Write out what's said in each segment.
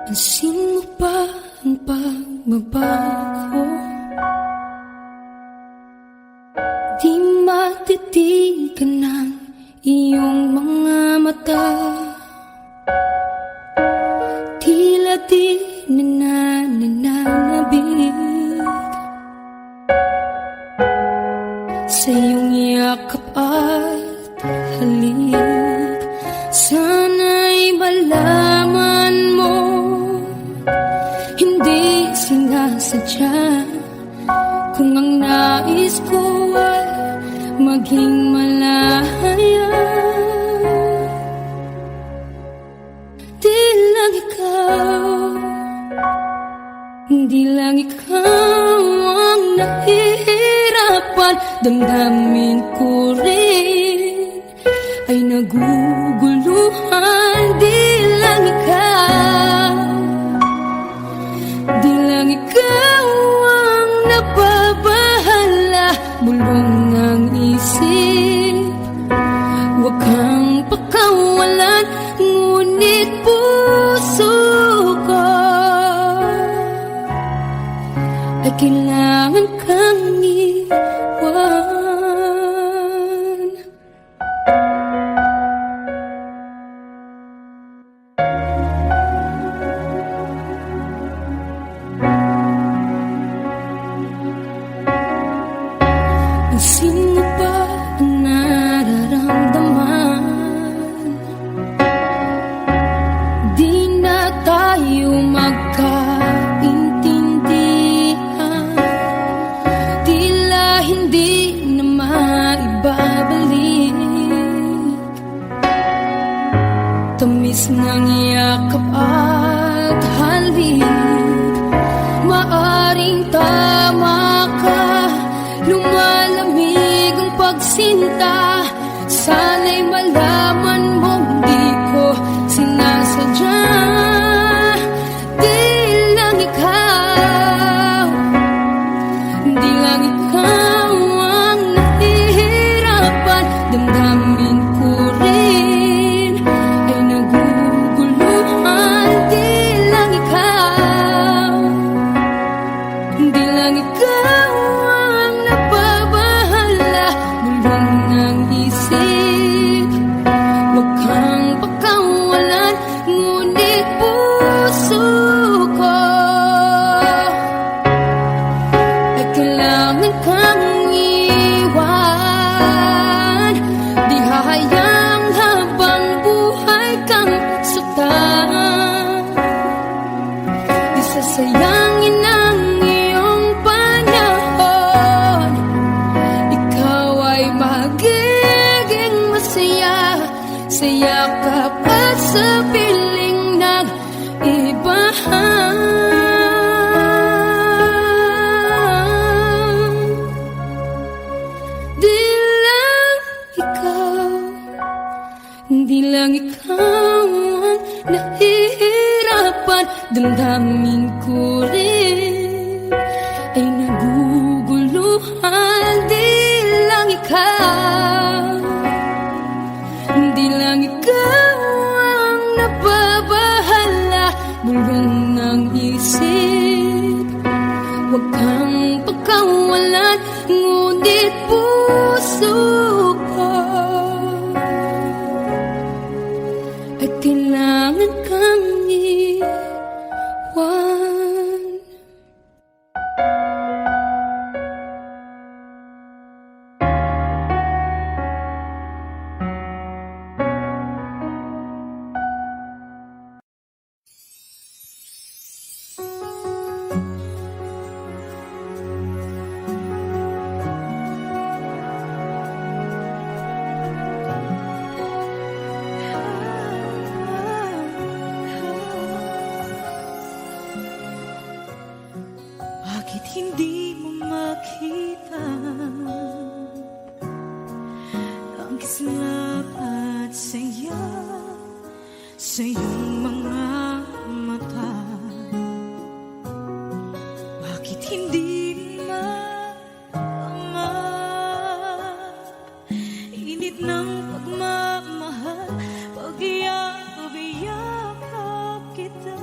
Pansin mo ba ang pagbabago? Di matitigan ng iyong mga mata. Tila di nananabig sa iyong yakap at halik. Sana'y malaman mo, hindi sinasadya. Kung ang nais ko ay maging malaya, di lang ikaw, di lang ikaw ang nahihirapan. Damdamin ko rin ay naguguluhan. Di lang ikaw, di lang ikaw ang nababahala. Bulong ng isip, huwag kang pakawalan. Ngunit puso ko ay kailangan kang iwan. Pansin mo ba ang nararamdaman? Di na tayo magkaintindihan. Tila hindi na maibabalik tamis ng yakap at halik. Maaring tama ka, lumalamig ang pagsinta. Sana'y malaman mong di ko sinasadya. Di lang ikaw, di lang ikaw ang nahihirapan. Damdamin ko rin ay naguguluhan. Di lang ikaw, di lang ikaw ang nababahala. Bulong ng isip, huwag kang pakawalan. Ngunit puso ko ay kailangan kang iwan. Di hahayang habang buhay kang saktan. Di sasayangin ang iyong panahon. Ikaw ay magiging masaya sa yakap at sa piling ng ibahan. Di lang ikaw, di lang ikaw ang nahihirapan. Damdamin ko rin ay naguguluhan. Di lang ikaw, di lang ikaw ang nababahala. Bulong ng isip, huwag kang pagkawalan. Ngunit puso ko ay kailangan kang iwan. Bakit hindi mo makita ang kislap at saya sa iyong mga mata? Bakit hindi maama init ng pagmamahal? Pag-iyakap kita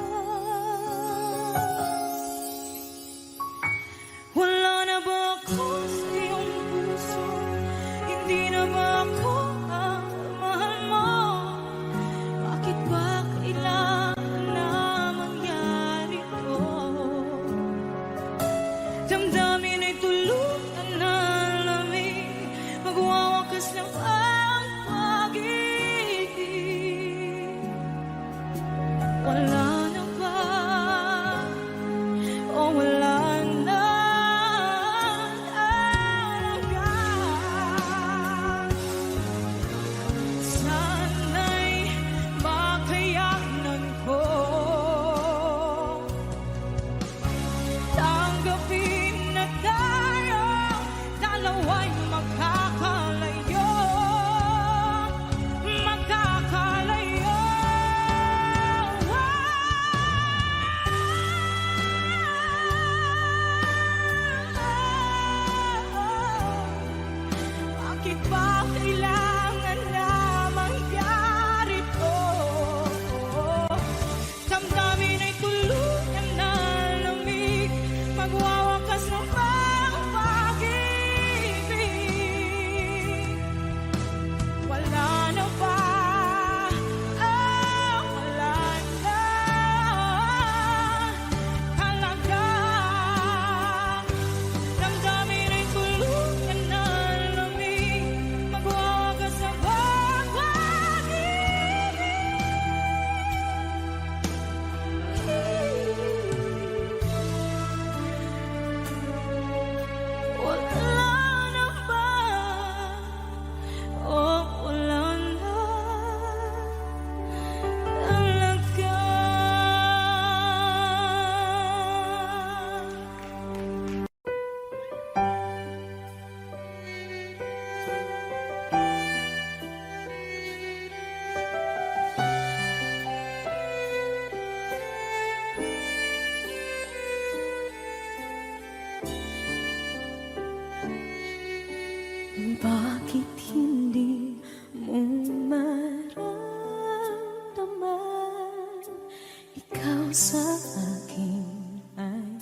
sa akin ay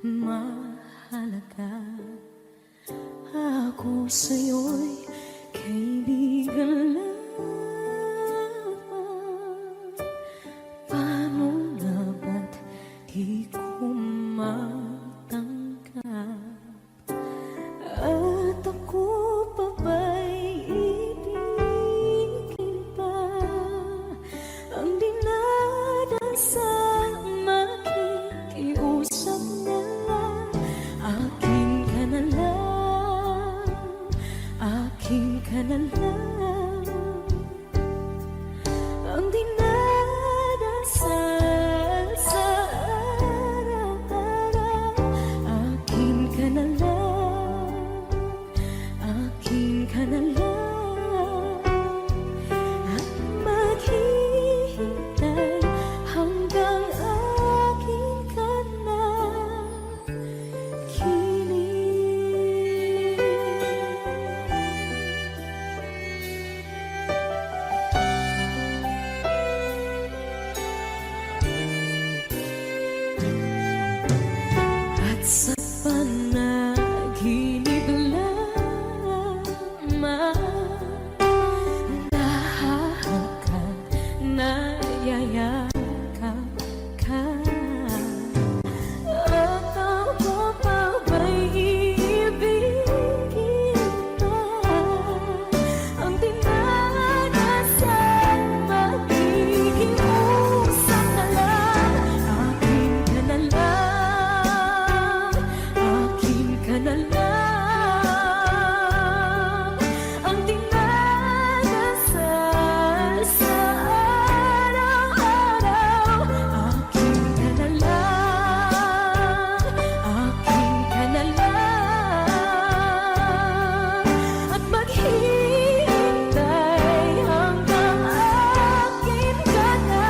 mahalaga. Ako sa'yo'y kaibigan lang. Paano nga ba't di ko matanggap? At ako pa ba'y ibigin pa? Ang dinadasal makikiusap na lang. Akin ka na lang, akin ka na lang. Ang dinadasal sa araw-araw. Akin ka na lang, akin ka na lang. At maghihintay hanggang akin ka na kilig. At sa panaginip lamang nahahangkan, nayayakap ka. At ako pa ba'y iibigin pa? Ang dinadasal makikiusap na lang. Akin ka na lang, akin ka na lang. Ang dinadasal sa araw-araw. Akin ka na lang, akin ka na lang. At maghihintay hanggang akin ka na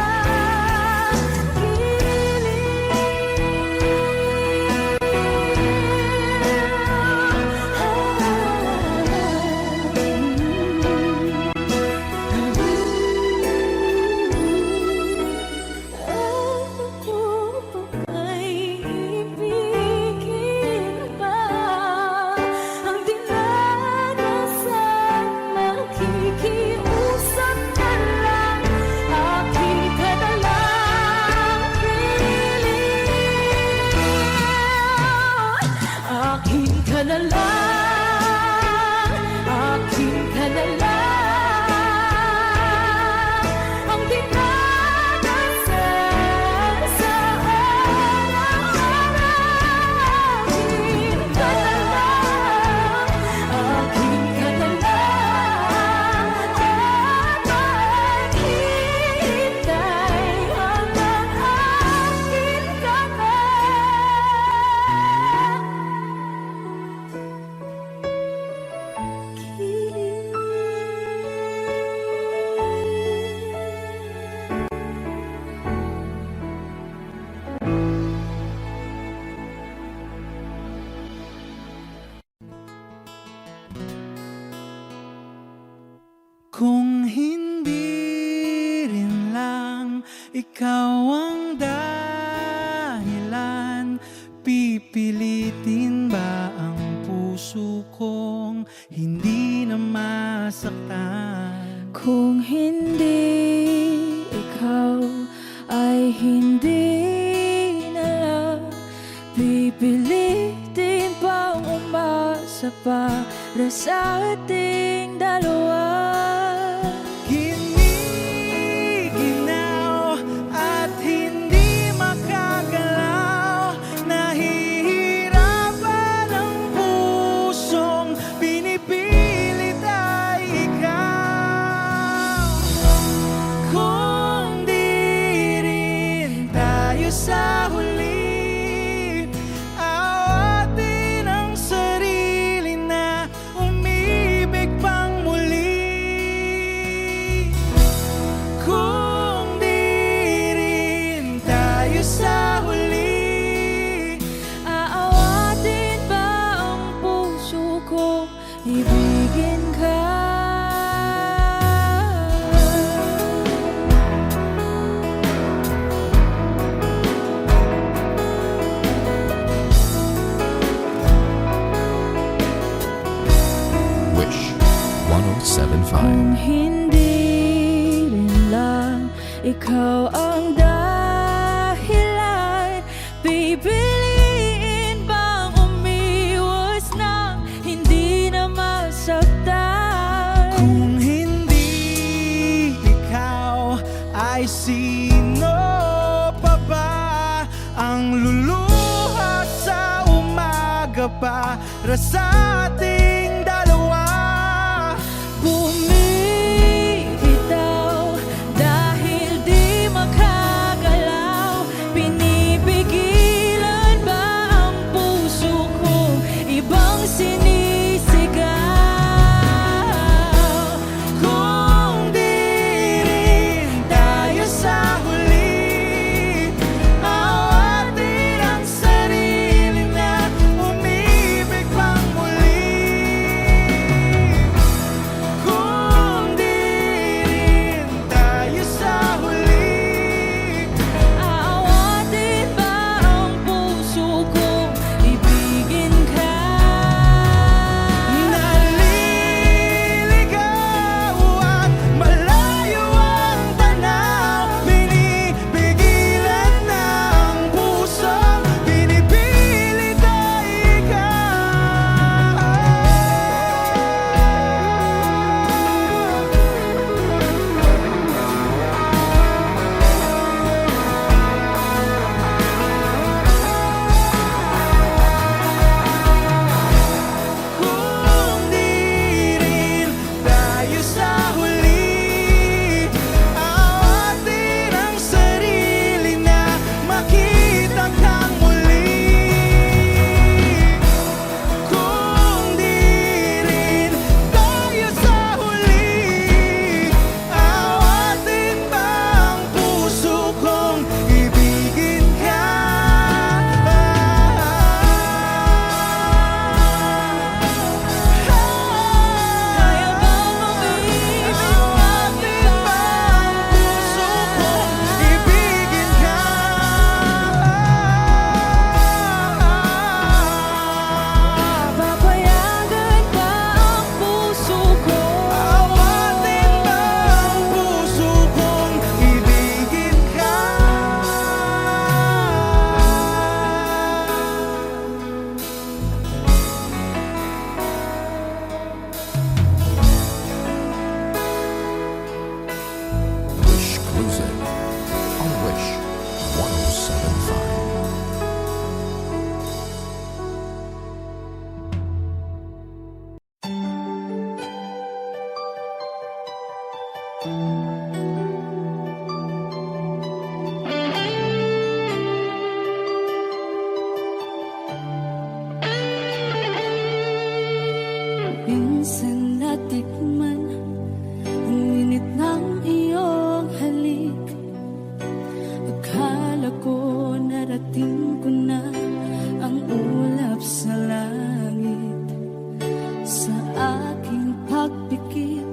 Ako pa ba'y ibigin pa? Ang dinadasal makikiusap na lang. Akin ka na lang, piling. Akin ka na lang, akin ka na lang. Ang dinadasal sa araw-araw. Akin ka na lang, akin ka na lang. At maghihintay hanggang akin ka na Kung hindi rin lang ikaw ang dahilan, pipilitin ba ang puso kong hindi na masaktan? Kung hindi ikaw ay hindi na lang, pipilitin pang umasa para sa ating dalawa. Giniginaw at hindi makagalaw, nahihirapan ang pusong pinipilit ay ikaw. Kung di rin tayo sa huli, awatin ang sarili na umibig pang muli. Kung di rin tayo sa huli, Aawatin ba ang puso ko, ibigin ka? hindi rin lang ikaw ang dahilan, pipiliin bang umiwas na hindi na masaktan? Kung hindi ikaw, ay sino pa ba ang luluha sa umaga para sa ating dalawa? Bumibitaw dahil di makagalaw, pinipigilan ba ang puso ko ibang sinisigaw? Kung di rin tayo sa huli, awatin ang sarili na umibig pang muli. Kung di rin tayo sa huli, Aawatin ba ang puso ko ibigin ka? naliligaw at malayo ang tanaw, pinipigilan ng pusong pinipilit ay Kung di rin tayo sa huli, awatin ang sarili na makita kang muli. Kung di rin tayo sa huli, awatin ba ang puso kong ibigin ka? Kaya bang umibig Awatin ba ang puso kong ibigin ka? Papayagan ba ang puso ko? Awatin ba ang puso kong ibigin ka? Wish Cruising on Wish 1075. Minsan natikman ang init ng iyong halik. Akala ko narating ko na ang ulap sa langit. Sa aking pagpikit,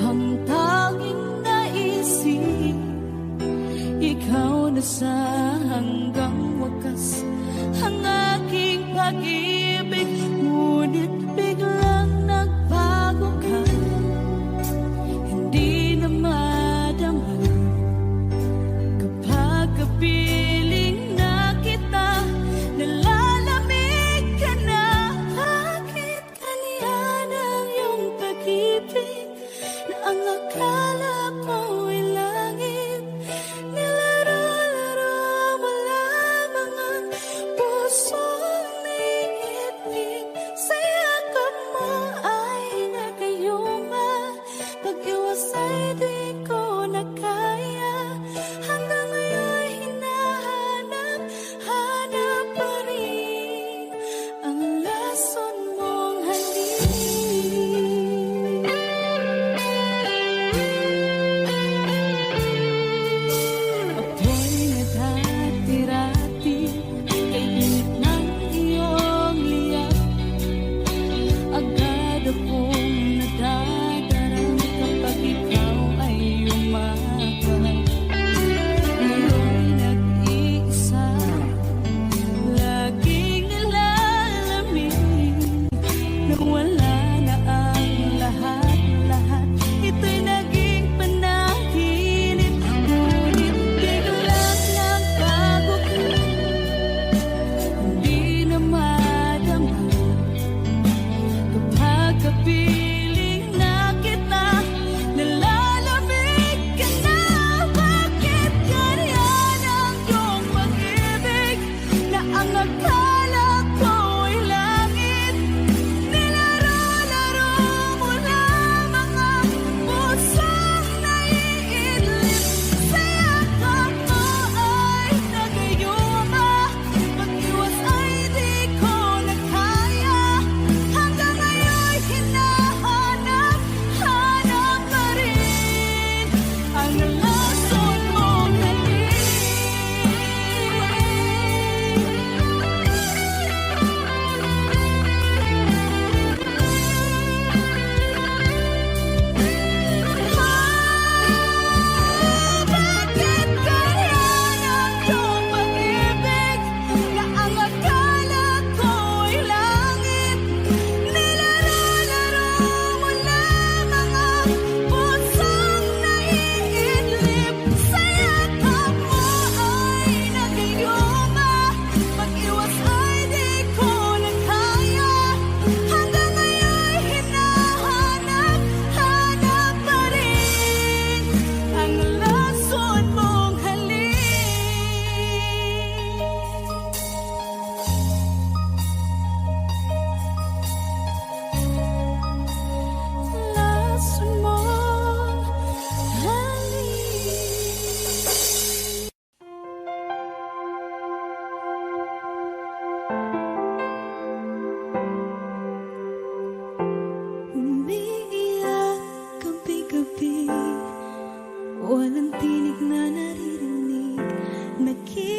ang tanging naisip, ikaw na sa hanggang wakas ang aking pag-ibig. Ngunit biglang nagbago ka, hindi na madama kapag kapiling na kita, nalalamig ka na. Bakit kaniyan ang iyong pag-ibig na ang akala mo ay langit? Nilaro-laro mo lamang ang pusong niit-niit.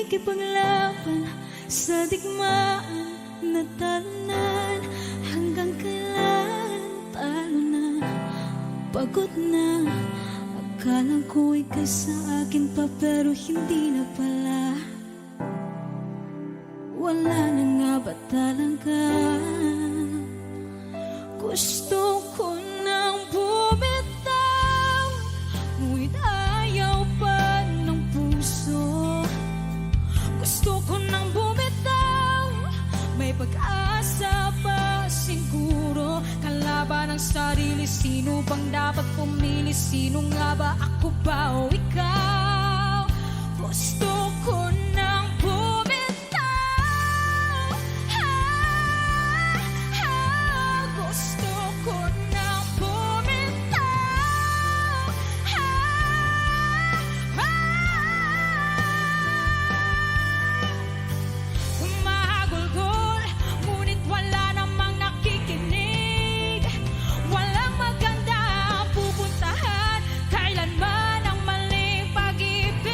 makikipaglaban sa digmaan na talunan. Hanggang kailan talo na, pagod na. Akala ko ika'y sa akin pa pero hindi na pala. Wala na nga ba talaga? Gusto ko nang bumitaw, ngunit ayaw pa ng puso. Gusto ko nang bumitaw, may pag-asa pa siguro. Kalaban ng sarili, sino bang dapat pumili? Sino nga ba, ako ba o ikaw? Gusto ko nang bumitaw, gusto ko nang bumitaw, Humahagulgol, ngunit wala namang nakikinig. Walang maganda ang pupuntahan, kailanman ang maling pag-ibig.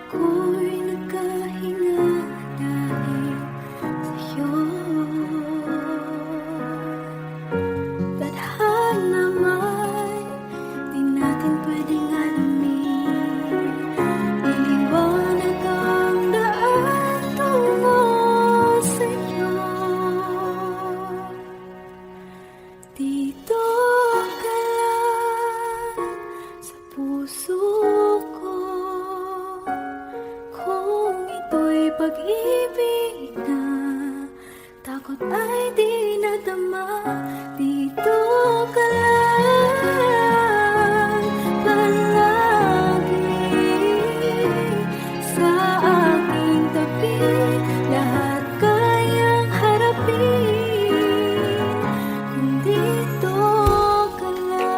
Ako'y nagkahinga dahil sa'yo. Tadhana may di natin pwedeng alamin. Iliwanag ang daan tungo sa'yo. Dito ka lang sa puso ko. Kung ito'y pag-ibig na takot ay di nadama. Dito ka lang palagi sa aking tabi. Lahat kayang harapin kung dito ka lang.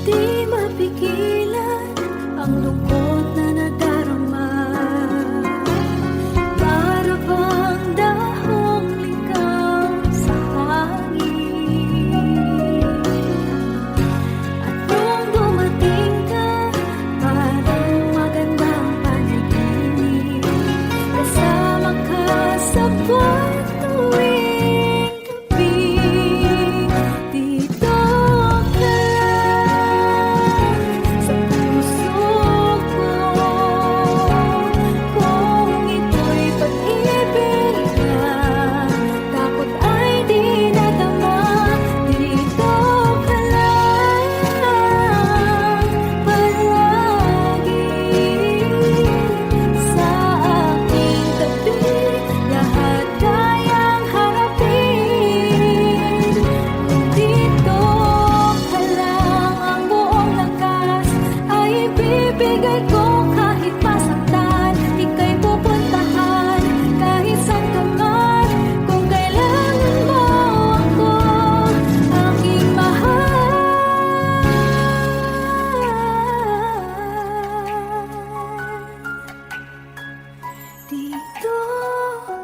Di mapigilan ang lungkot na nadarama. Para bang dahong ligaw sa hangin. At nung dumating ka, parang magandang panaginip. Kasama ka sa buwan tuwing gabi. Dito ka lang sa puso ko. Kung ito'y pag-ibig na takot ay di nadama. Dito ka lang palagi sa aking tabi. Lahat kayang harapin kung dito ka lang. Ang buong lakas ay ibibigay ko kahit masaktan. Ika'y pupuntahan kahit saan ka man. Kung kailangan mo ako, aking mahal. Dito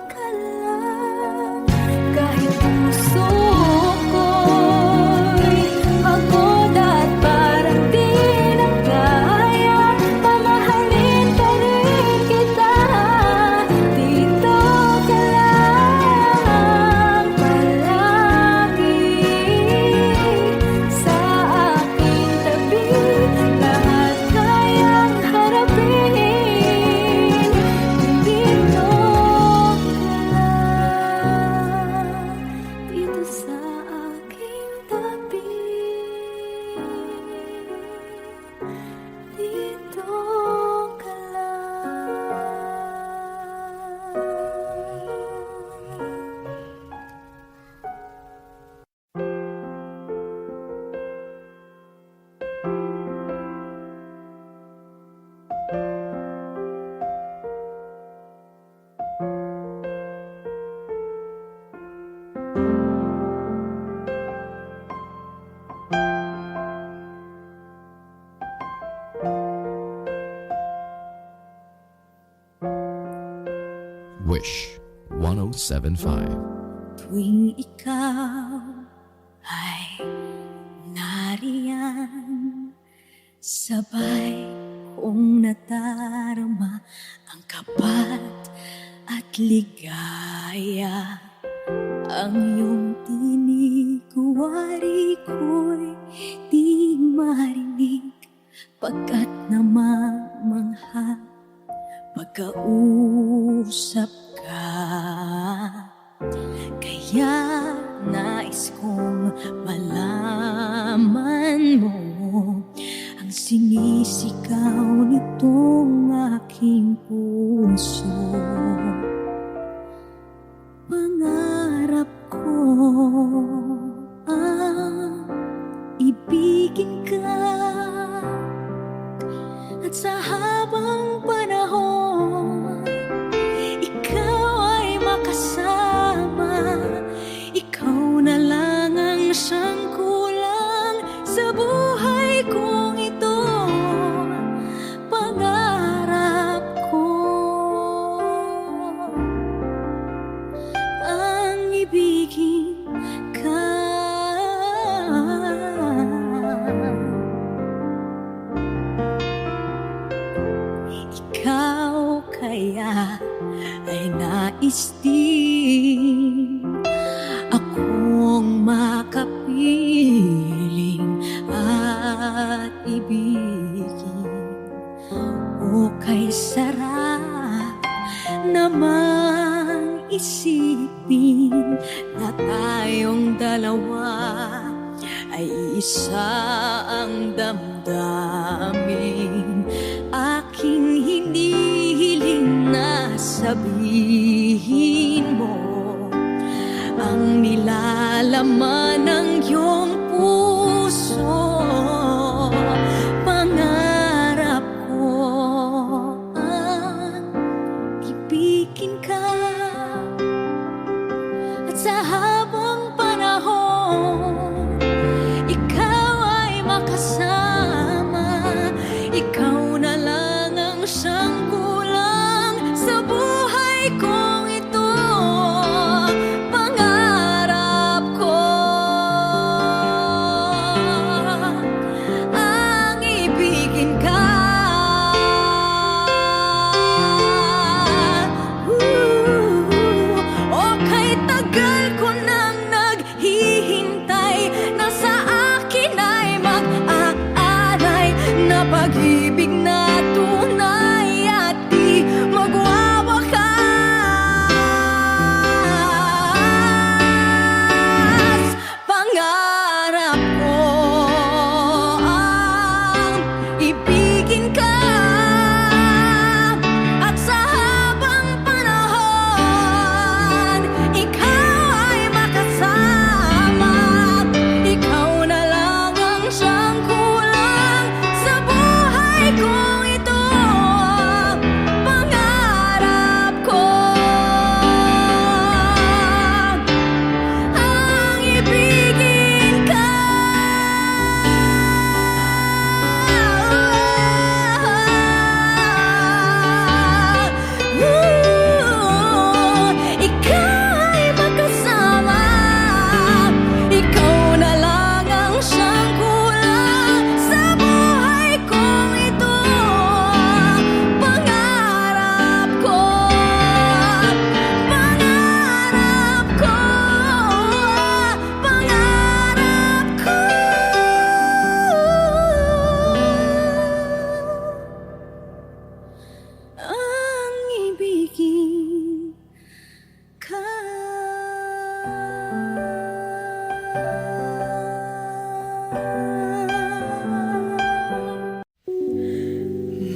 ka lang kahit puso ko'y pagod at parang di na kaya. Mamahalin pa rin kita. Dito ka lang palagi sa aking tabi. Lahat kayang harapin kung dito ka lang. Dito sa aking tabi. Dito ka Wish 1075. Tuwing ikaw ay nariyan, sabay kong nadarama ang kapat at ligaya. Ang iyong tinig, wari ko'y di marinig, pagkat namamangha pagkausap ka. Kaya nais kong malaman mo ang sinisigaw nitong aking puso. Pangarap ko ang ibigin ka, at sa habang panahon ikaw ay makasama. Ikaw na lang ang siyang kulang sa buhay kong ito. Pangarap ko ang ibigin ka. nais din akong makapiling at ibigin. O kay sarap naman isipin na tayong dalawa ay isa ang damdamin. Aking hinihiling na sabihin mo ang nilalaman ng iyong puso. Pangarap ko ang ibigin ka, at sa habang panahon ikaw ay makasama. Ikaw na lang ang siyang kulang sa buhay kong ito. Pangarap ko ang ibigin ka. O kay tagal ko nang naghihintay na sa akin ay mag-aalay na pag-ibig na tunay at di magwawakas. Pangarap ko ang ibigin ka, at sa habang panahon ikaw ay makasama. Ikaw na lang ang siyang kulang sa buhay kong ito. Pangarap ko ang ibigin ka. Ikaw ay makasama. Ikaw na lang ang siyang kulang sa buhay kong ito. Pangarap ko, pangarap ko, pangarap ko ang ibigin ka.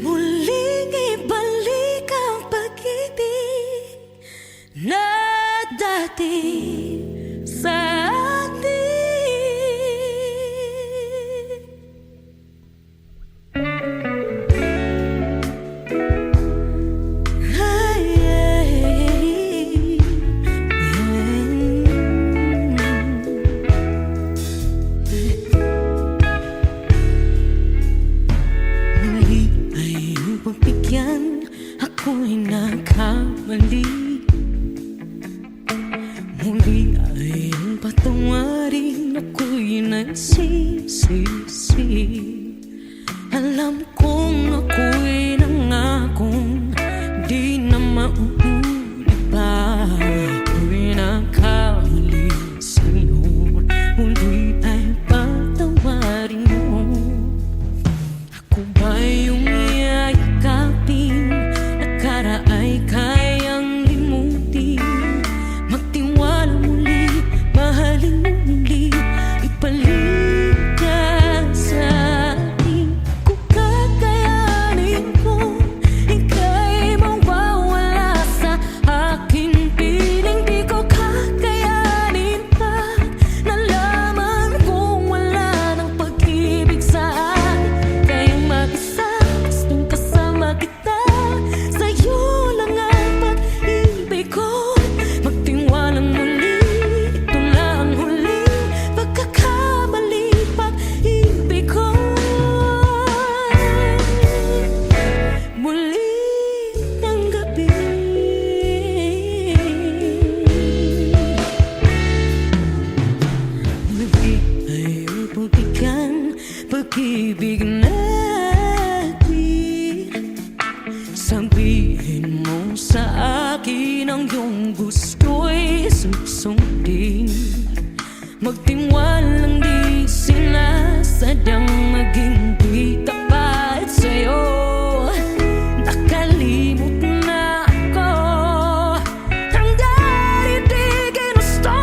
Muling ibalik ang pag-ibig na dati sa atin. Ay, muli ay iyong pagbigyan, ako'y nagkamali. Muli ay iyong patawarin, ako'y nagsisisi. Alam kong ako'y nangakong di na mauulit pa. Ako'y nagkamali sa'yo, muli ay patawarin mo. Ako ba yung iyayakapin, nakaraay kayang limutin? Magtiwala muli, mahalin muli, ibalik ka sa akin. Kung kakayanin ko, ika'y mawawala sa aking piling. Di ko kakayanin pa, nalaman kong wala ng pag-ibig sa akin. Kayong mag-isa, gustong kasama kita, sa'yo lang ang pag-ibig ko. Magtiwalang muli, ito lang ang huling pagkakamali, pag-ibig ko. Muli ng gabi, muli ay iyong pagbigyan, pag-ibig natin. Sabihin mo sa akin ang iyong susundin. Magtiwalang di sinasadyang maging di tapat sa'yo. Nakalimot na ako, hanggang di ginusto.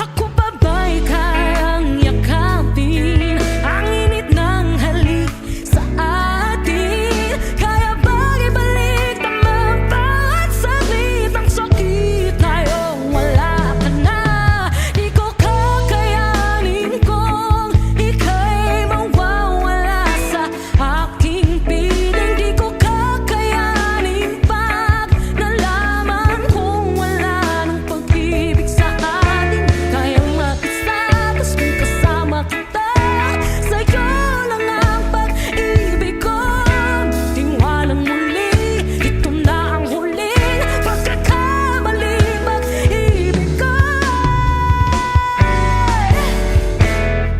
Ako pa ba'y kayang yakapin ang init ng halik sa atin? Kaya ba'y ibalik naman bawat saglit ang sakit tayo? Wala ka na, di ko kakayanin kung ika'y mawawala sa aking piling. Di ko kakayanin pag nalaman kong wala nang pag-ibig sa atin. Kayang mag-status kung kasama kita, sa'yo lang ang pag-ibig ko. Tiwalang muli, ito na ang huling pagkakamali, pag-ibig ko.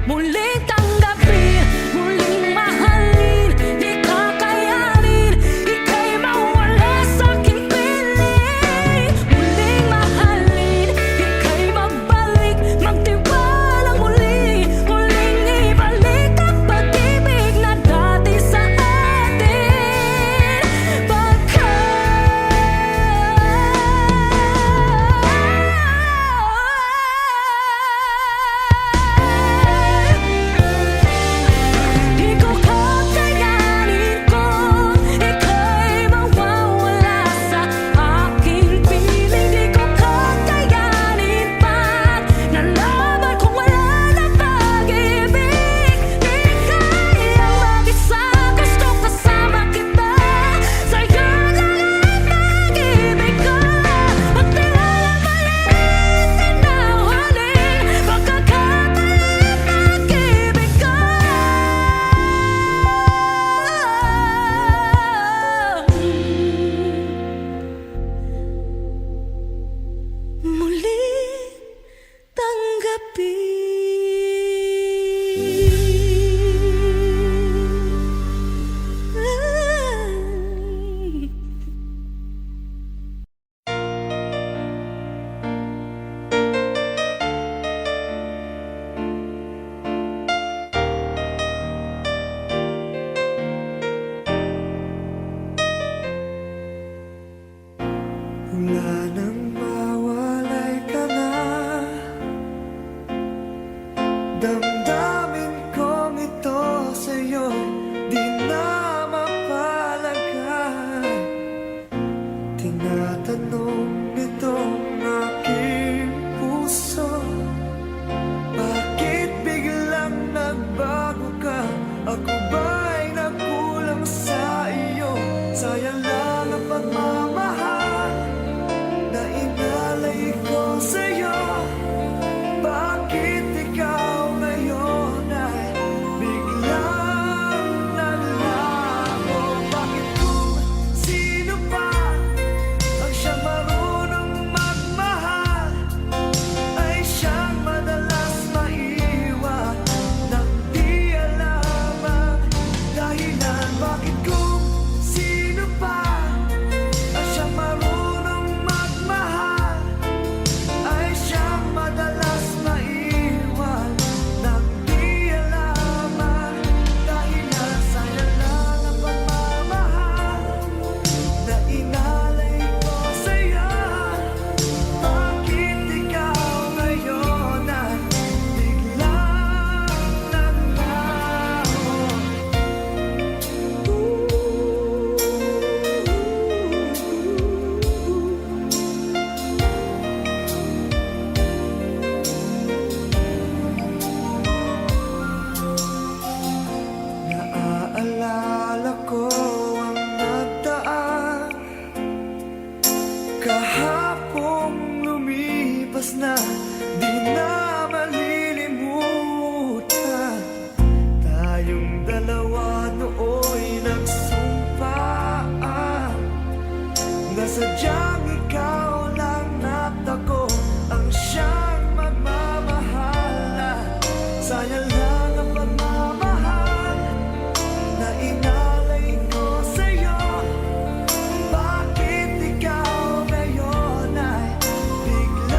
Muling tanggapin, muling mahalin, di kakayanin, ika'y mawala sa aking piling. Muling mahalin, ika'y magbalik, magtiwalang muli, muling ibalik ang pag-ibig na dati sa atin. Di ko kakayanin kung ika'y mawawala sa aking piling. Di ko kakayanin pag nalaman kong wala na pag-ibig. Di kayang mag-isa, gusto kasama kita, sa'yo lang ang pag-ibig ko. Magtiwalang maliit na huling pagkakataon, pag-ibig ko. Muling tanggapin. Wala nang mawalay ka na, damdamin kong ito sa'yo di na mapalagay. Tinatanong nitong aking puso, bakit biglang nagbago ka? Ako ba'y nagkulang sa iyo? Sayang lang ang pagmamahal na inalay ko sa'yo. Bakit ikaw ngayon ay biglang nalago? Bakit kung sino pa ang siyang marunong magmahal ay siyang madalas maiwan nang di alam ang dahilan? Bakit kung sino pa ang siyang marunong magmahal ay siyang madalas maiwan nang di alam ang dahilan? Sayang lang ang pagmamahal na inalay ko sa'yo. Bakit ikaw ngayon ay biglang naglaho? Naaalala ko ang nagdaan, kahapong lumipas na, di na malilimutan. Tayong dalawa nooy nagsumpaan na sadyang ikaw lang at ako ang siyang magmamahalan. Sayang lang ang pagmamahal na inalay ko sa'yo. Bakit ikaw ngayon ay biglang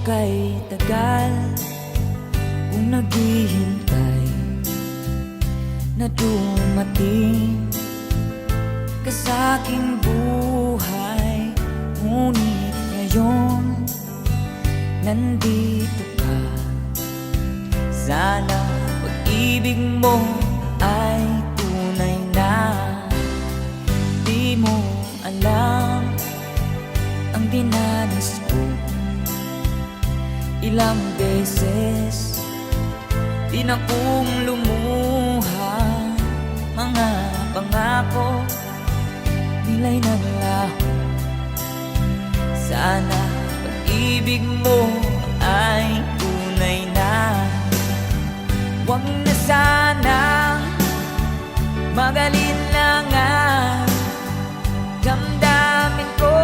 kay tagal kung naghihintay na dumating ka sa aking buhay. Ngunit ngayon nandito ka. Sana pag-ibig mo ay tunay na. Di mo alam ang dinanas ko. Ilang beses din akong lumuha. Mga pangako nila'y naglaho. Sana pag-ibig mo ay tunay na. Huwag na sanang magalinlangan. Damdamin ko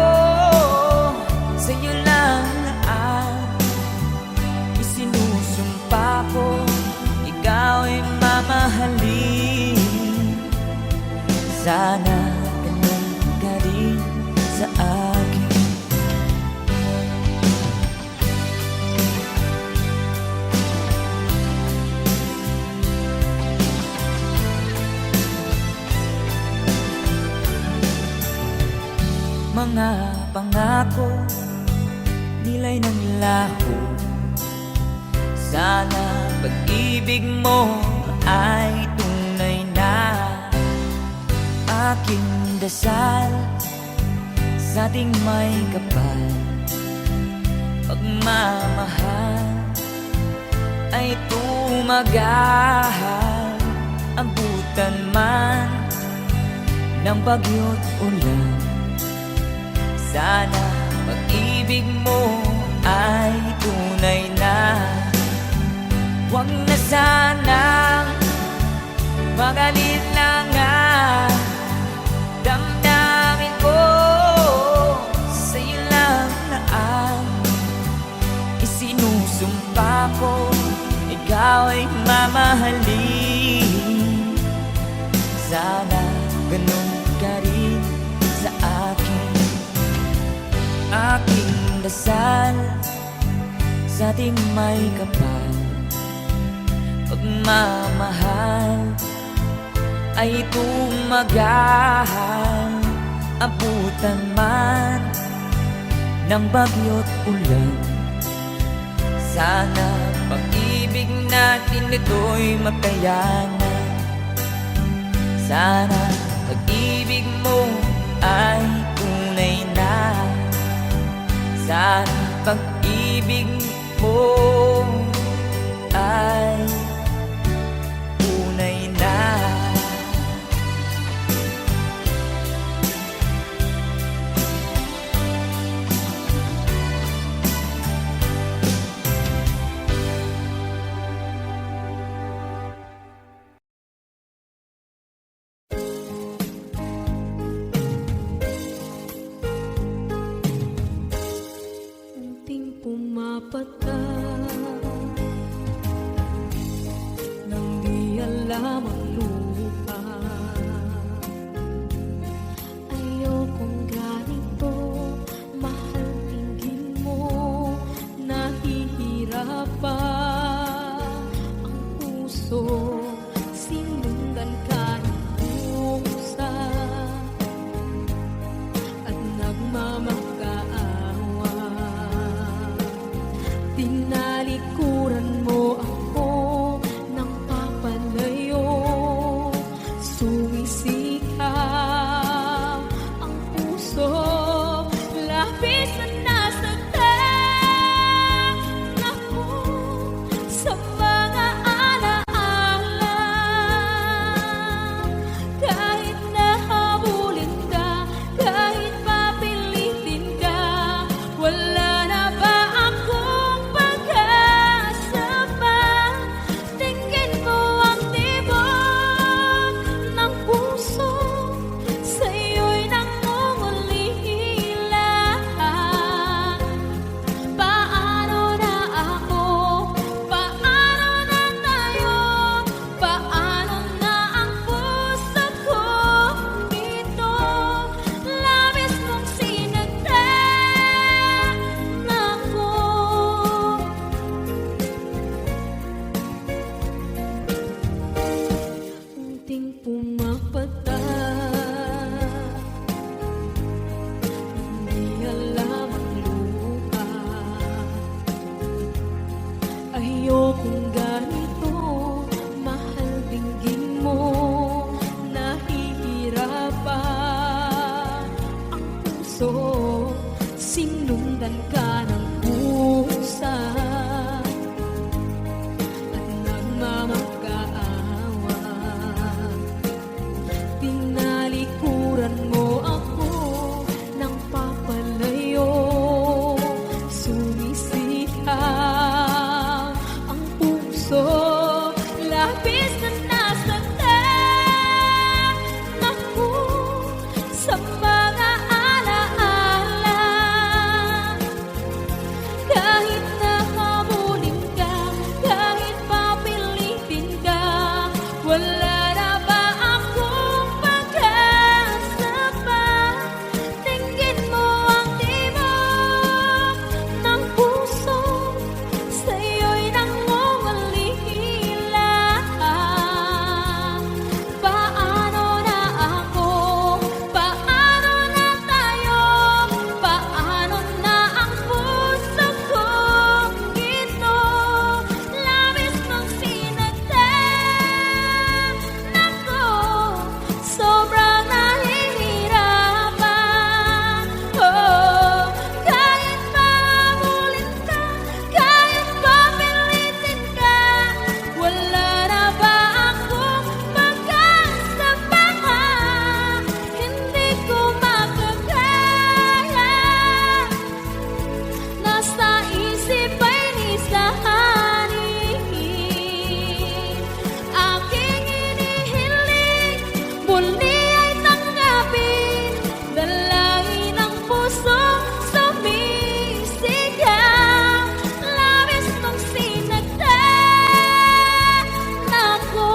sa'yo lang ang isinusumpa ko. Ikaw ay mamahalin. Sana ganun ka rin sa akin. Mga pangako nila'y naglaho. Sana pag-ibig mo ay tunay na. Aking dasal sa ating may kapal, pagmamahal ay tumagal. Abutan man ng bagyo't ulan, sana pag-ibig mo ay tunay na. Huwag na sanang magalinlangan. Damdamin ko sa'yo lang na ang isinusumpa ko. Ikaw ay mamahalin. Sana ganun ka rin sa akin. Aking dasal sa ating may kapal, pagmamahal ay tumagal. Abutan man ng bagyo't ulan, sana pag-ibig natin ito'y makayanan. Sana pag-ibig mo ay tunay na. Sana pag-ibig mo ay tunay na. Unting pumapata nang di alam ang lupa. Ayokong ganito, mahal, tingin mo, nahihirapan ang puso. Sinundan ka ng pusa at nagmamakaawa. kung ganito, mahal dinggin mo, nahihirapan ang puso, sinundan ka ng pusa at nagmamagkaawa. Tinalikuran mo ako ng papalayo, sumisihang ang puso, labis na nasaktan ako sa mga alaala. Kahit nahabulin ka, kahit papilitin ka, wala na ba akong pag-asa pa? Tingin mo ang tibok ng puso, sa'yo'y nangungulila. Paano na ako? Paano na tayo? Paano na ang puso kong ito? Labis mong sinaktan ako, sobrang nahihirapan. Oh, kahit mahabulin ka, kahit papilitin ka, wala na ba akong pag-asa pa? Hindi ko makakaya, nasa isip ay nisahanin. Aking inihiling, muli ay tanggapin, dalangin ang puso sumisigaw. Labis mong sinaktan ako.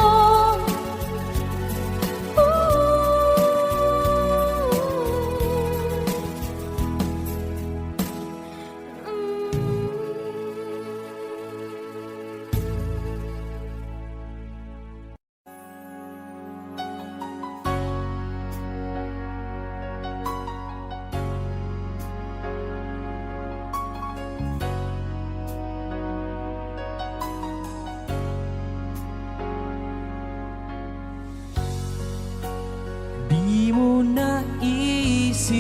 Di mo naisip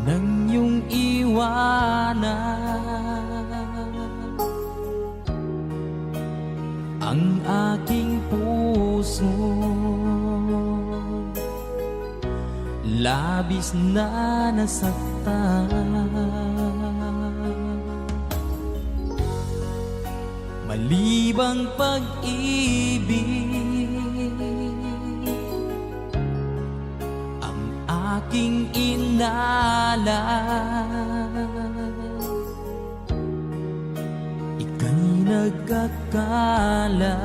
nang iyong iwanan ang aking puso, labis na nasaktan. Malibang pag-ibig ang aking inalan, ika'y nagkakala.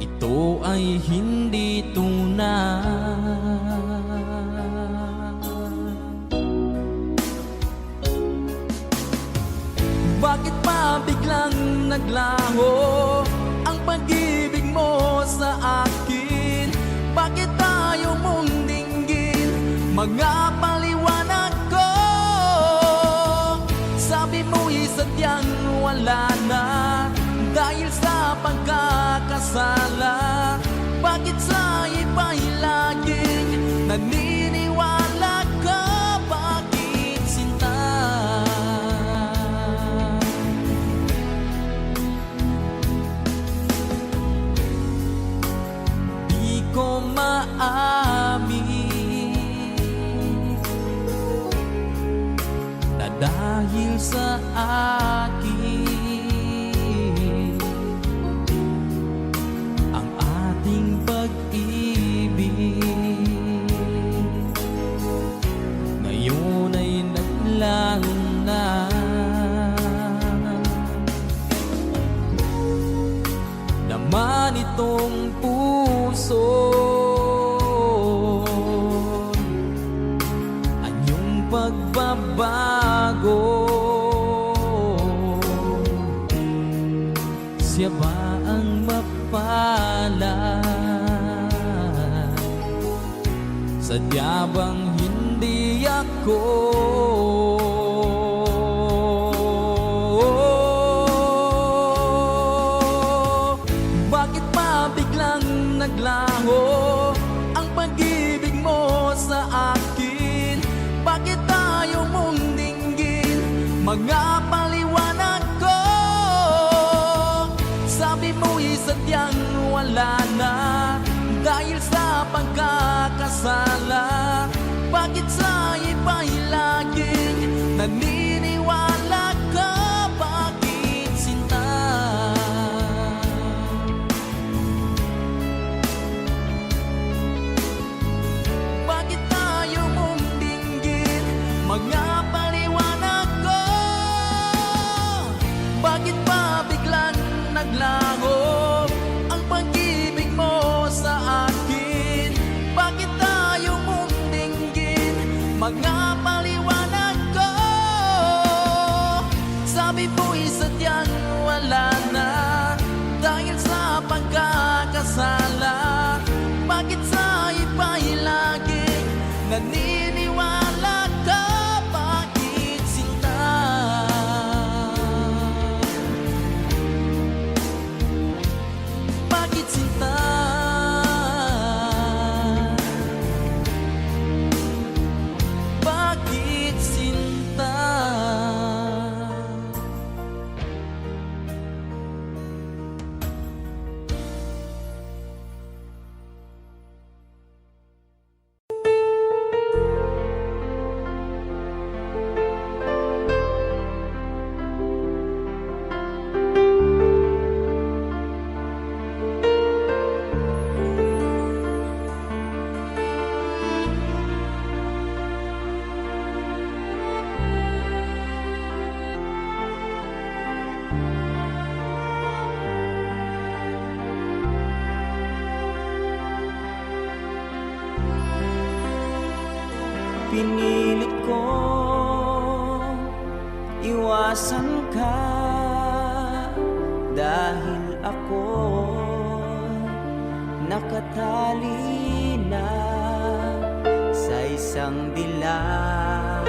Ito ay hindi tunay. Bakit pa biglang naglaho ang pag-ibig mo sa akin? Bakit tayo mong dinggin mga paliwanag ko? Sabi mo'y sadyang wala na dahil sa pagkakasala. Bakit sa iba'y laging naniniwala ka? Bakit sinta? Di ko maamin na dahil sa akin ang ating pag-ibig ngayon ay naglaho na. Naman itong puso anyong pagbabago, siya ba ang mapalad? Sadya bang hindi di ako. Bakit pa biglang naglaho ang pag-ibig mo sa akin? Bakit tayo mong dinggin mga paliwanag ko? Sabi mo'y sadyang wala na dahil sa pagkakasala. Bakit sa iba'y laging naniniwala ka? Bakit sinta? Bakit tayo mong dinggin mga paliwanag ko? Bakit pa biglang naglaho ang pag-ibig mo sa akin? Bakit tayo mong dinggin mga paliwanag ko? Sabi mo'y sadyang wala na dahil sa pagkakasala. Bakit sa iba'y laging naniniwala ka? Bakit sinta? Bakit sinta? Bakit sinta? Pinilit ko iwasan ka dahil ako nakatali na sa isang dilag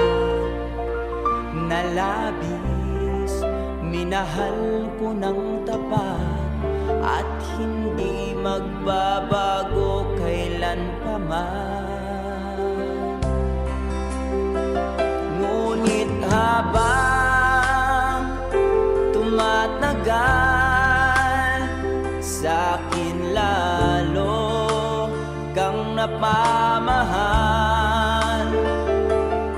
na labis. Minahal ko ng tapat at hindi magbabago kailanpaman. Ngunit habang tumatagal, sa'kin lalo kang napamahal.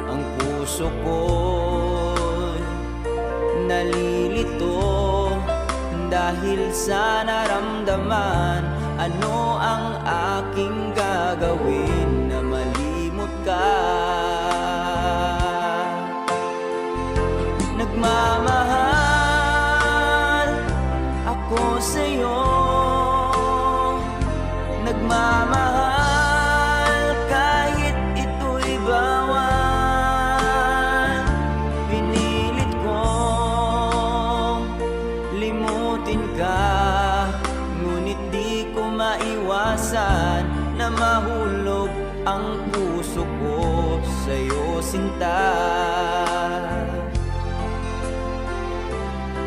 Ang puso ko'y nalilito dahil sa naramdaman. Ano ang aking gagawin na malimot ka? Nagmamahal ako sa'yo, nagmamahal kahit ito'y bawal. Pinilit kong limutin ka, ngunit di ko maiwasan na mahulog ang puso ko sa'yo, sinta.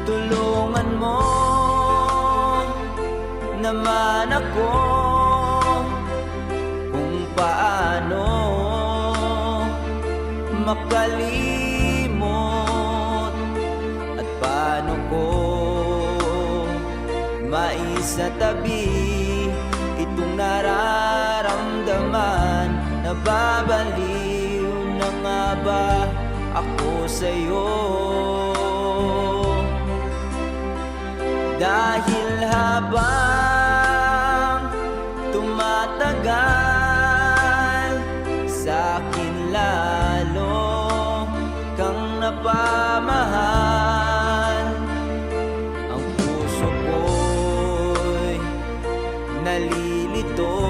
Tulungan mo naman ako kung paano makalimot at paano ko maisatabi itong nararamdaman. Nababaliw na nga ba ako sa'yo? Dahil habang tumatagal, sa'kin lalo kang napamahal. Ang puso ko'y nalilito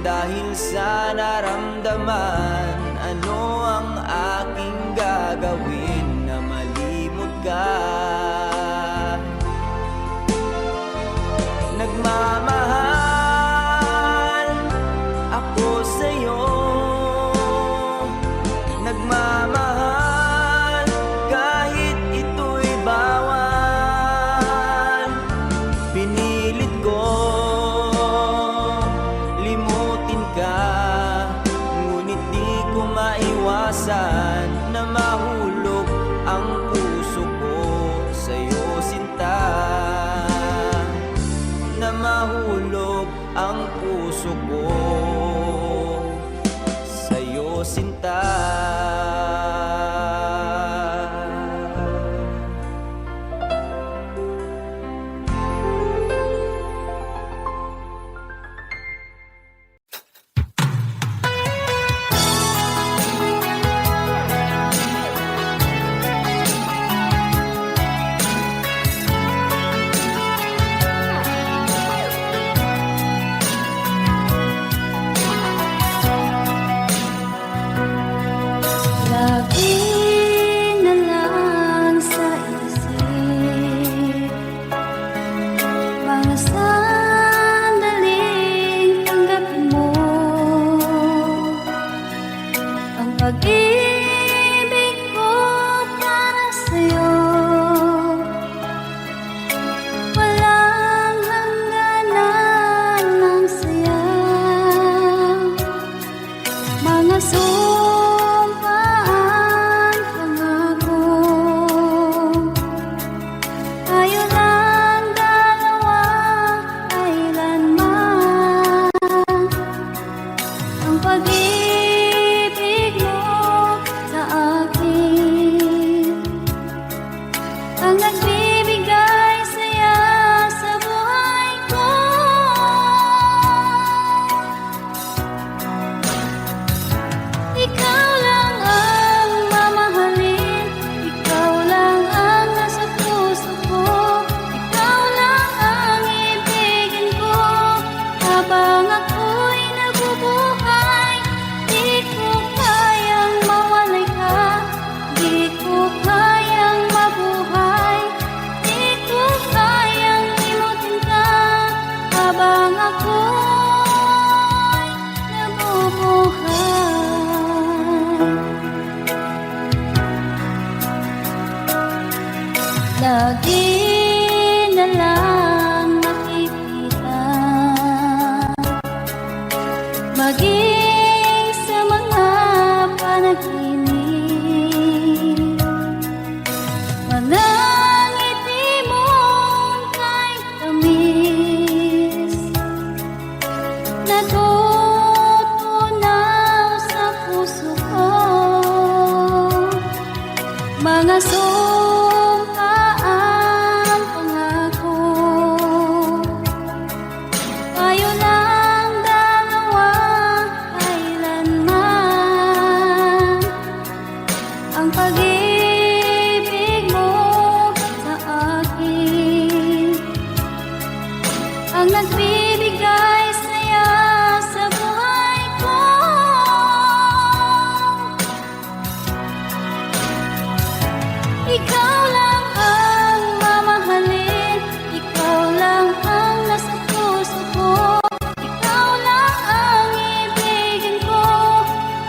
dahil sa naramdaman. Ano ang aking gagawin na malimot ka? Nagmamahal ako sa'yo, minsan na mahulog ang puso ko sa'yo, sinta. Na mahulog ang puso ko sa'yo, sinta. Lagi na lang sa isip mga sandaling tanggapin mo ang pag-ibig ko para sa'yo. Walang hangganan ng saya, mga sumpaan, pangako. Tayo lang dalawa, kailanman. Ang pag-ibig mo sa akin ang nagbibigay saya sa buhay ko. Ikaw lang ang mamahalin, ikaw lang ang nasa puso ko, ikaw lang ang ibigin ko habang ako'y nabubuhay. Di ko kayang mawalay ka, di ko kayang mabuhay, di ko kayang limutin ka habang ako'y nabubuhay. Lagi na lang nakikita, maging sa mga panaginip, mga ngiti mong kahit tamis, natutunaw sa puso ko. Mga sumpaan, pangako. Tayo lang dalawa, kailanman. Ang pag-ibig mo sa akin ang nagbibigay saya sa buhay ko. Ikaw lang ang mamahalin, ikaw lang ang nasa puso ko, ikaw lang ang ibigin ko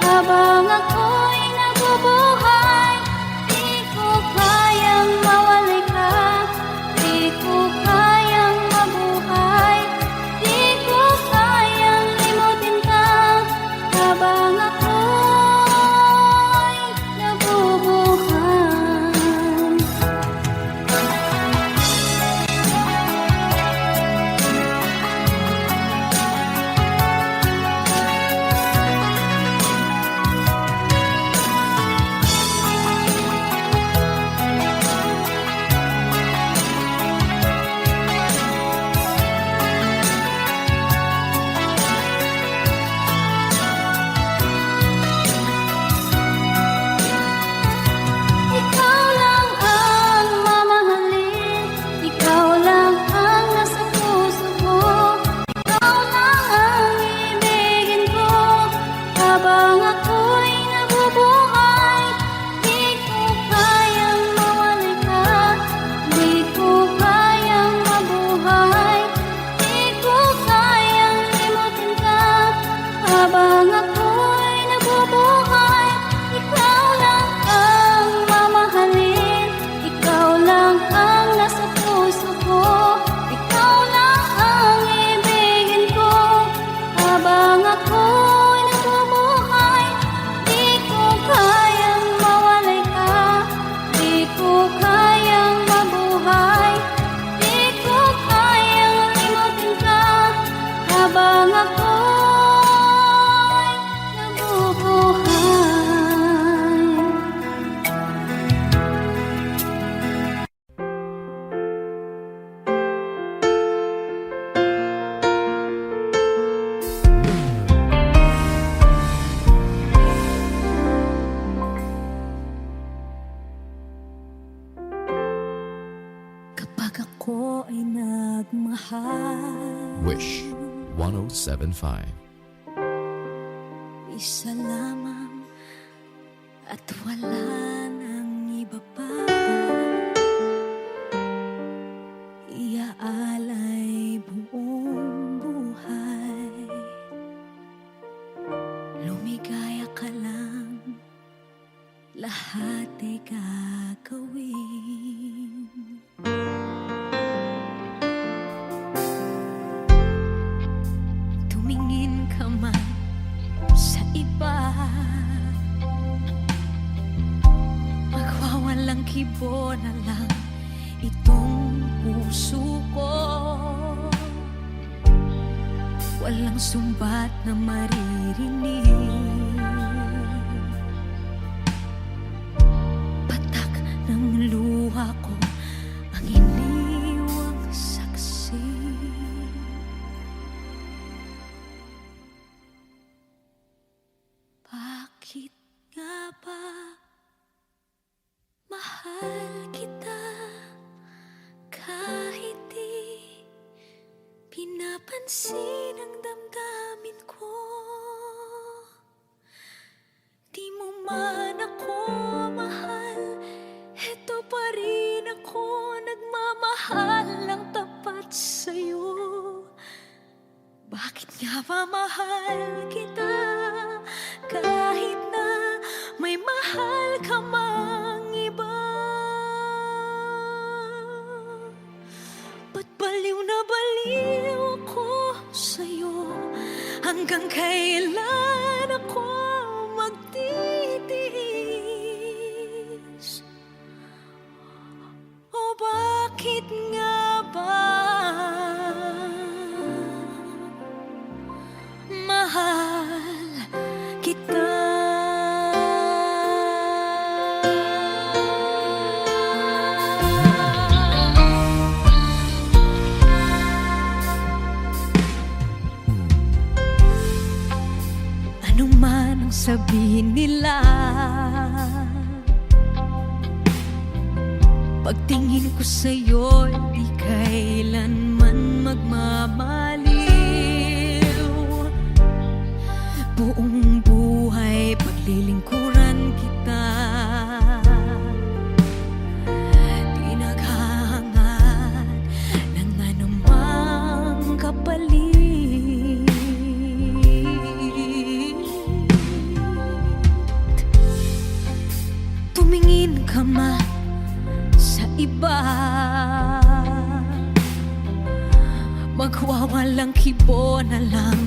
habang ako'y nabubuhay. Di ko kayang mawalay ka, di ko kayang mabuhay, di ko kayang limutin ka habang ako'y nabubuhay. Ikaw lang ang mamahalin, ikaw lang ang nasa puso ko, ikaw lang ang ibigin ko habang ako'y nabubuhay. Di ko kayang mawalay ka, di ko kayang mabuhay, di ko kayang limutin ka habang ako'y nabubuhay. Ikaw lang ang mamahalin, ikaw lang ang nasa puso ko, ikaw lang ang ibigin ko habang ako'y nabubuhay. Wish 1075. Isa lamang at wala nang iba pa. Iaalay buong buhay. Lumigaya ka lang, lahat ay gagawin. Tumingin ka man sa iba, magwawalang kibo na lang itong puso ko. Walang sumbat na maririnig, patak ng luha ko ang iniwang saksi. Bakit nga ba mahal kita kahit di pinapansin ang damdamin ko? Di mo man ako mahal, eto pa rin ako nagmamahal ng tapat sa'yo. Bakit nga ba mahal kita kahit na may mahal ka mang iba? Ba't baliw na baliw ako sa'yo? Hanggang kailan ako magtitiis? O bakit nga ba mahal kita? Ano man ang sabihin nila, pagtingin ko sa'yo, di kailanman magmamaliw. Buong buhay paglilingkuran kita, di naghahangad ng anumang kapalit. Tumingin ka man sa iba, magwawalang kibo na lang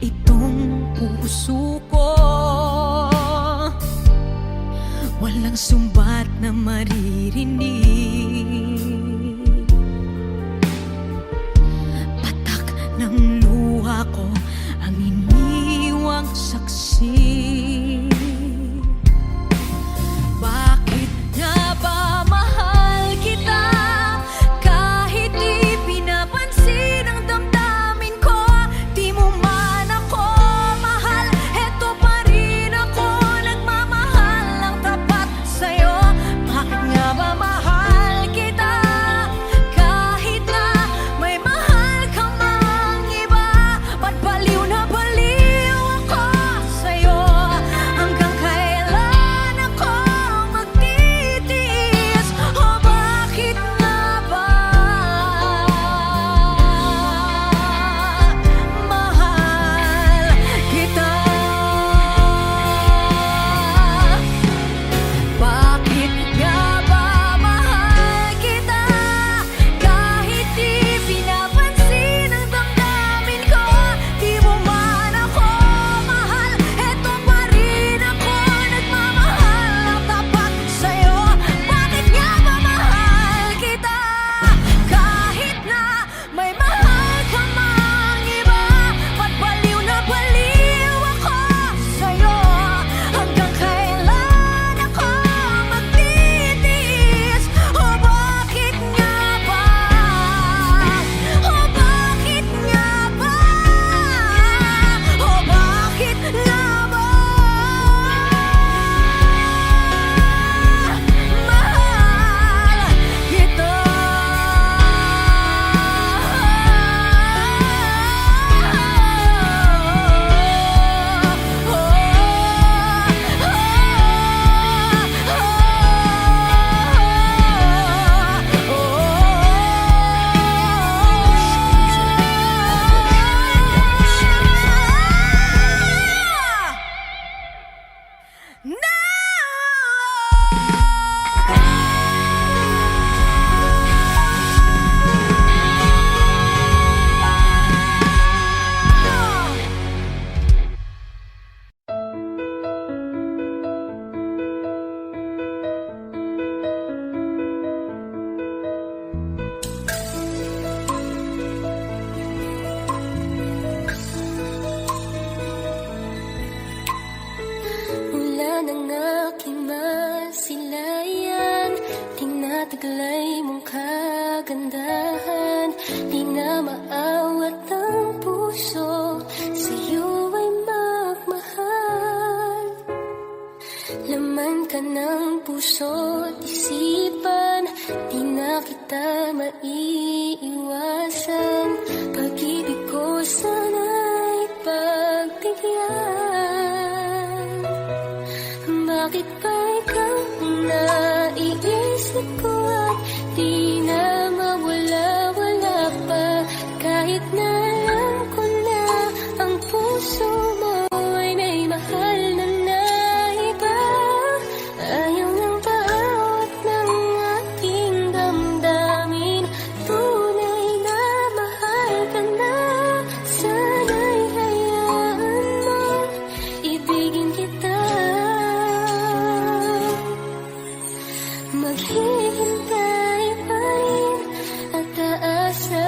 itong puso ko. Walang sumbat na maririnig, patak ng luha ko ang iniwang saksi. Bakit nga ba mahal kita kahit di pinapansin ang damdamin ko? Di mo man ako mahal, eto pa rin ako nagmamahal ng tapat sa'yo. Bakit nga ba mahal kita kahit na may mahal ka mang iba? Ba't baliw taglay mong kagandahan, di na maawat ang puso, sa'yo ay magmahal. Laman ka ng puso't isipan, di na kita maiiwasan. Pag-ibig ko sana'y pagbigyan. Bakit ba ikaw ang naiisip ko at di na mawala-wala pa? Kahit na alam ko na ang puso mo ay may mahal na iba. Ayaw ng paawat ng aking damdamin, tunay na mahal ka na. Sana'y hayaan mo, ibigin kita. Maghihintay pa rin at aasa.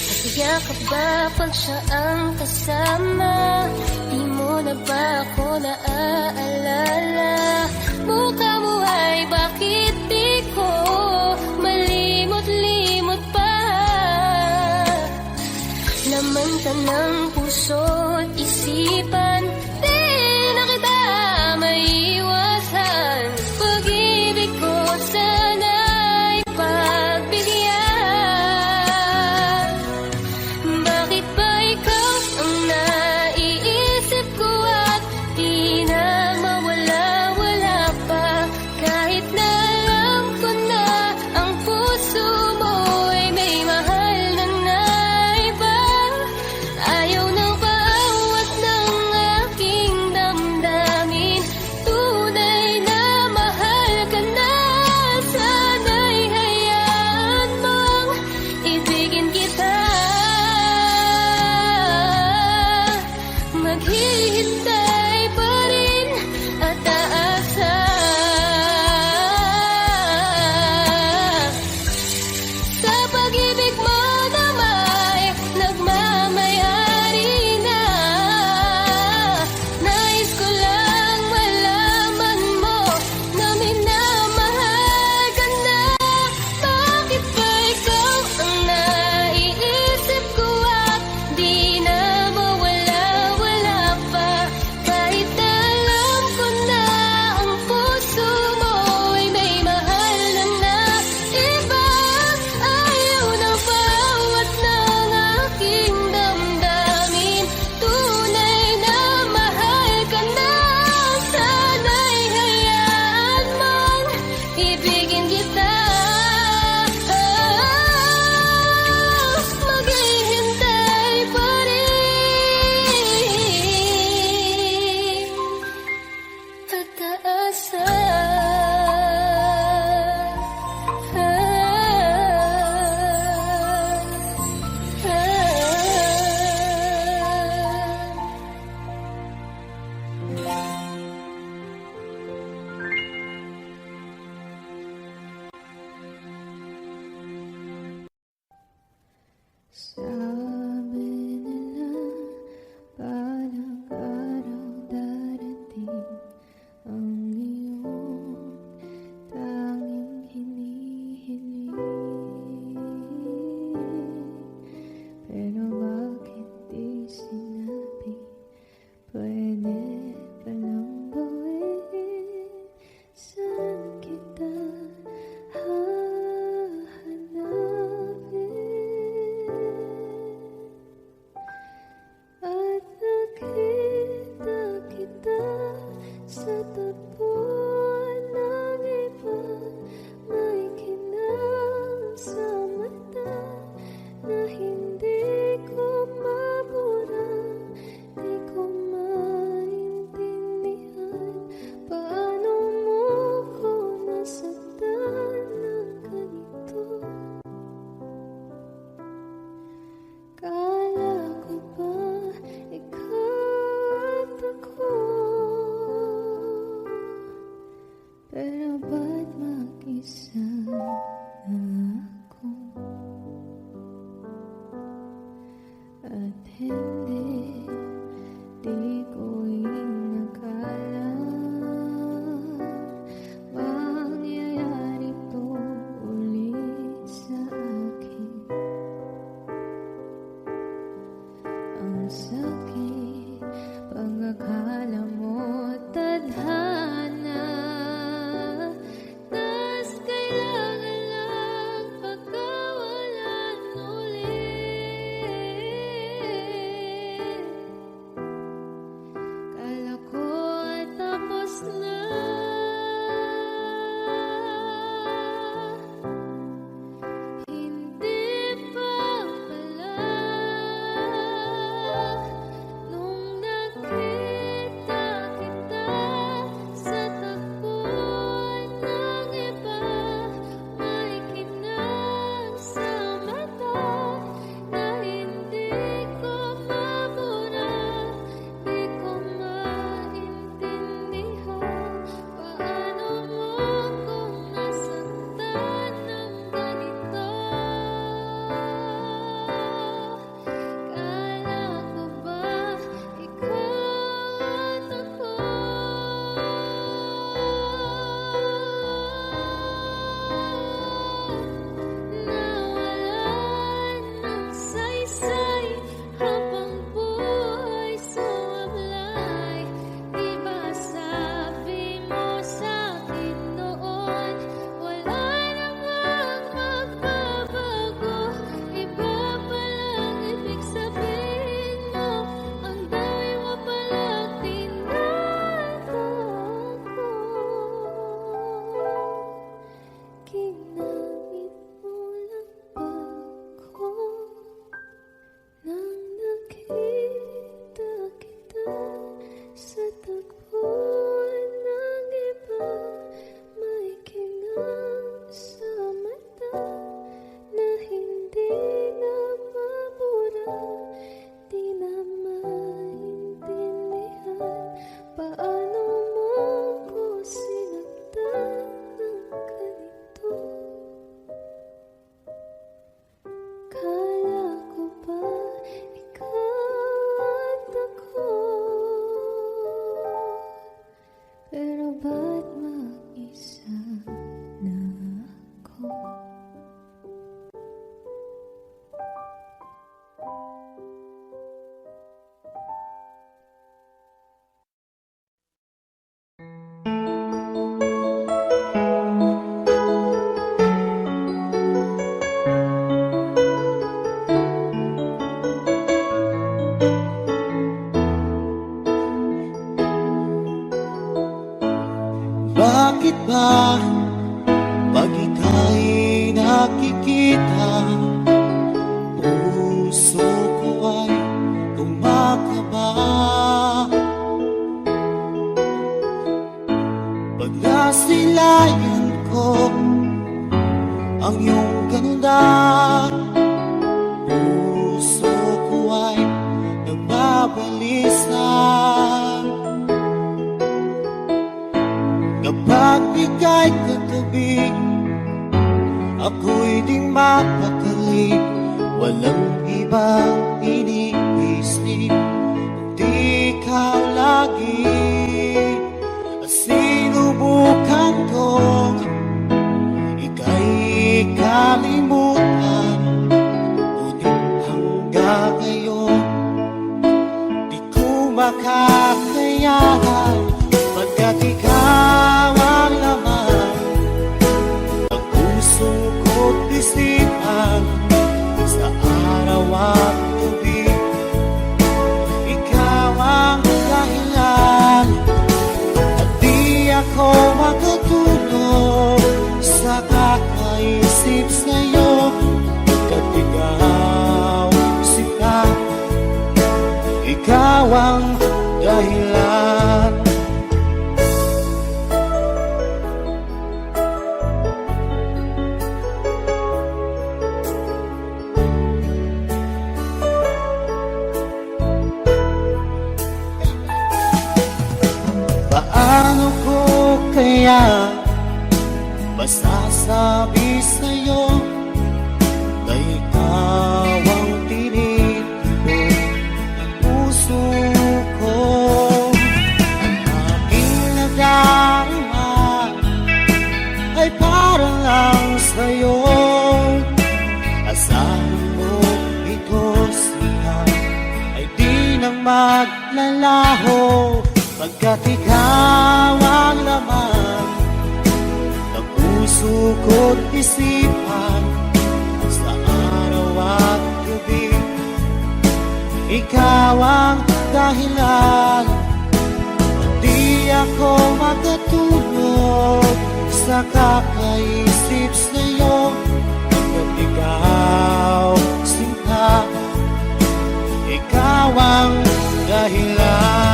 Masaya ka ba pag siya ang kasama? Di mo na ba ako naaalala? Mukha mo ay bakit di ko malimot-limot pa? Laman ka ng puso't isipan, di na kita maiiwasan. Pag-ibig ko sana'y pagbigyan. Bakit ba ikaw ang naiisip ko at di na mawala-wala pa? Kahit na alam ko na ang puso mo ay may mahal na iba. Ayaw nang paawat ng aking Akala ko ba ikaw at ako, pero ba't mag-isa na ako? Bakit ba pag ika'y nakikita, puso ko ay kumakaba? Pag nasilayan ko ang iyong ganda, puso ko ay nagbabalisa. Kapag ika'y katabi, ako'y di mapakali. Walang ibang iniisip, kundi ikaw lagi. At sinubukan kong ika'y kalimutan, ngunit hanggang ngayon di ko makakayanan. Pagkat ikaw ang laman ng puso ko't isipan, sa araw at gabi, ikaw ang dahilan. At di ako makatulog sa kakaisip sa'yo, pagkat ikaw sila, ikaw ang dahilan. Paano ko kaya masasabi sa'yo na ikaw ang tinitibok ng puso ko? Ang aking nadarama ay para lang sa'yo. Asahan mo ito siya ay di na maglalaho, pagkat ikaw ang laman ng puso ko't isipan, sa araw at gabi, ikaw ang dahilan. Di ako makatulog sa kakaisip sa'yo, pagkat ikaw sinta, ikaw ang dahilan.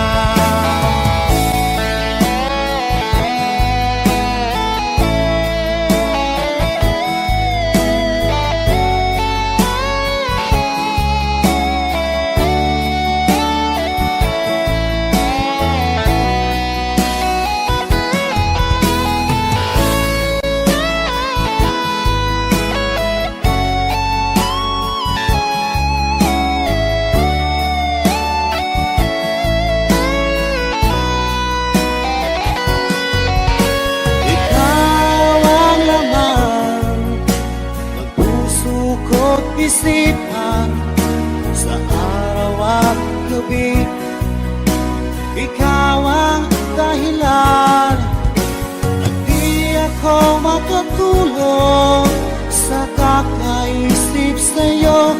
Isipan, sa araw at gabi, ikaw ang dahilan. At di ako makatulog sa kakaisip sa'yo,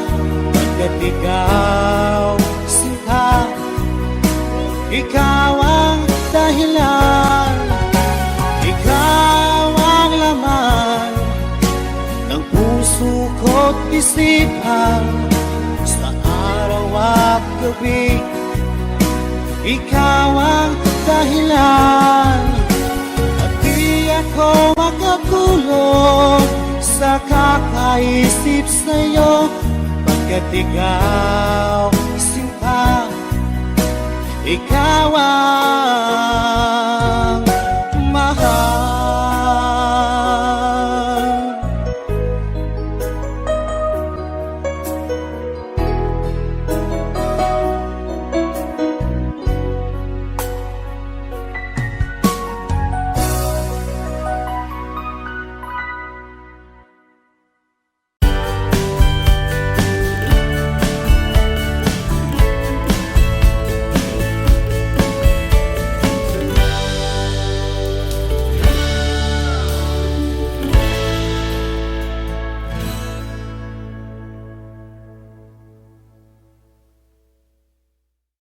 pagkat ikaw sinta, ikaw ang dahilan. Ikaw ang laman ng puso ko't isipan, sa araw at gabi, ikaw ang dahilan. At di ako makatulog sa kakaisip sa'yo, pagkat ikaw sinta, ikaw ang